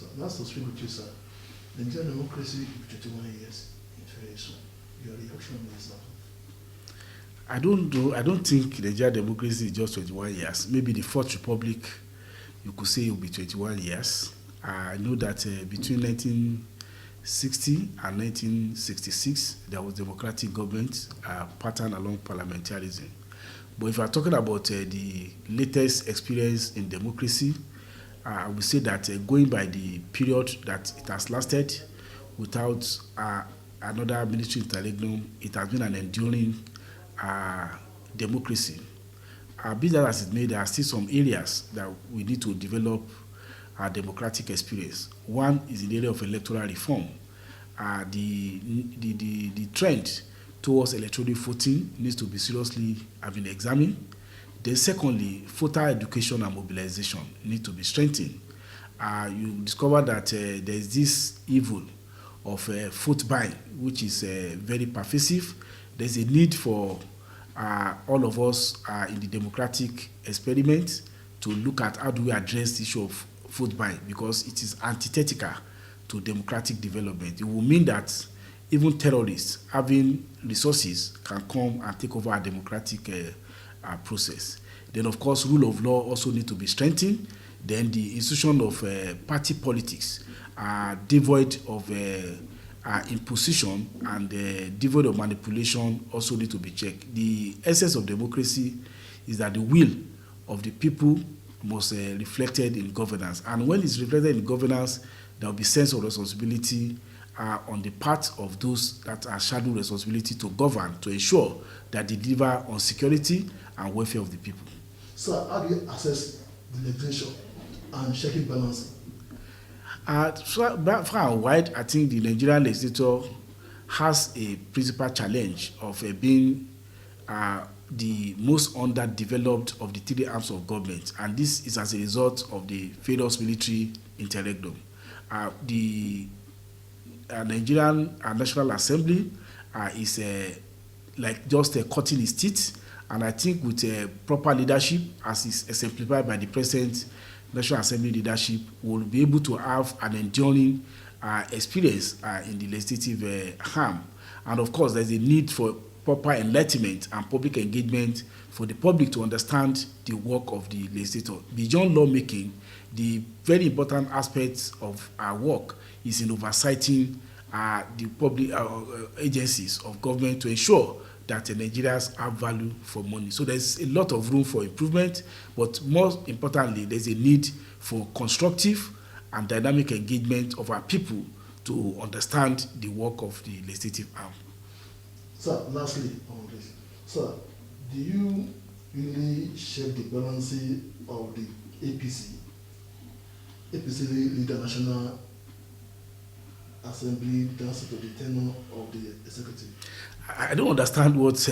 So that's to speak with you, sir. The Nigerian democracy is 21 years very soon. Your reaction is that? I don't think the Nigerian democracy is just 21 years. Maybe the Fourth Republic, you could say it will be 21 years. I know that between 1960 and 1966, there was democratic government pattern along parliamentarism. But if you are talking about the latest experience in democracy, I would say that going by the period that it has lasted without another military interregnum, it has been an enduring democracy. Be that as it may, there are still some areas that we need to develop our democratic experience. One is in the area of electoral reform. The trend towards electronic voting needs to be seriously been examined. Then secondly, voter education and mobilization need to be strengthened. You discover that there is this evil of vote buying, which is very pervasive. There's a need for all of us in the democratic experiment to look at how do we address the issue of vote buying, because it is antithetical to democratic development. It will mean that even terrorists having resources can come and take over a democratic process. Then, of course, rule of law also need to be strengthened. Then the institution of party politics are devoid of imposition and devoid of manipulation also need to be checked. The essence of democracy is that the will of the people must reflected in governance. And when it's reflected in governance, there will be sense of responsibility on the part of those that are shadowed responsibility to govern, to ensure that they deliver on security and welfare of the people. So how do you assess the legislation and check and balance? Far and wide, I think the Nigerian legislature has a principal challenge of being the most underdeveloped of the three arms of government, and this is as a result of the various military interregnum. The Nigerian National Assembly is like just cutting its teeth, and I think with proper leadership, as is exemplified by the present National Assembly leadership, will be able to have an enduring experience in the legislative arm. And of course, there's a need for proper enlightenment and public engagement for the public to understand the work of the legislator. Beyond lawmaking, the very important aspects of our work is in oversighting the public agencies of government to ensure that Nigerians have value for money. So there's a lot of room for improvement, but most importantly, there's a need for constructive and dynamic engagement of our people to understand the work of the legislative arm. Sir, lastly on this, sir, do you really check the balancing of the APC leader National Assembly down to the tenure of the executive? I don't understand what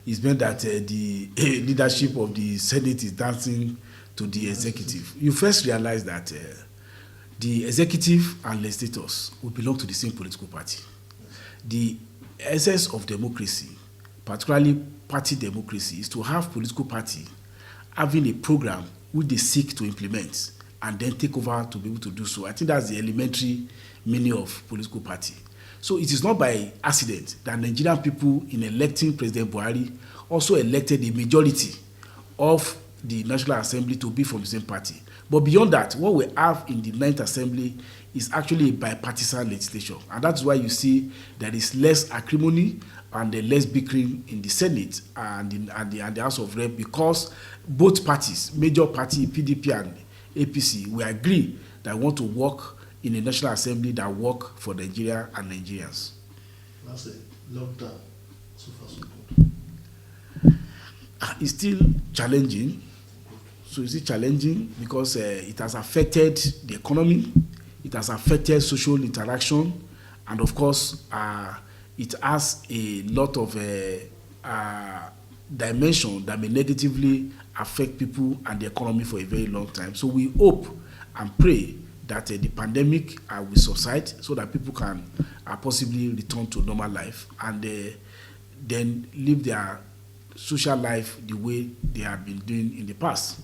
is meant that the leadership of the Senate is dancing to the executive. You first realize that the executive and legislators will belong to the same political party. The essence of democracy, particularly party democracy, is to have political party having a program which they seek to implement and then take over to be able to do so. I think that's the elementary meaning of political party. So it is not by accident that Nigerian people in electing President Buhari also elected a majority of the National Assembly to be from the same party. But beyond that, what we have in the 9th Assembly is actually a bipartisan legislation. And that's why you see there is less acrimony and less bickering in the Senate and the House of Rep, because both parties, major party, PDP and APC, we agree that we want to work in a National Assembly that work for Nigeria and Nigerians. That's it. Lockdown. So far, so good. It's still challenging. So it's still challenging because it has affected the economy, it has affected social interaction, and of course, it has a lot of dimension that may negatively affect people and the economy for a very long time. So we hope and pray that the pandemic will subside so that people can possibly return to normal life and then live their social life the way they have been doing in the past.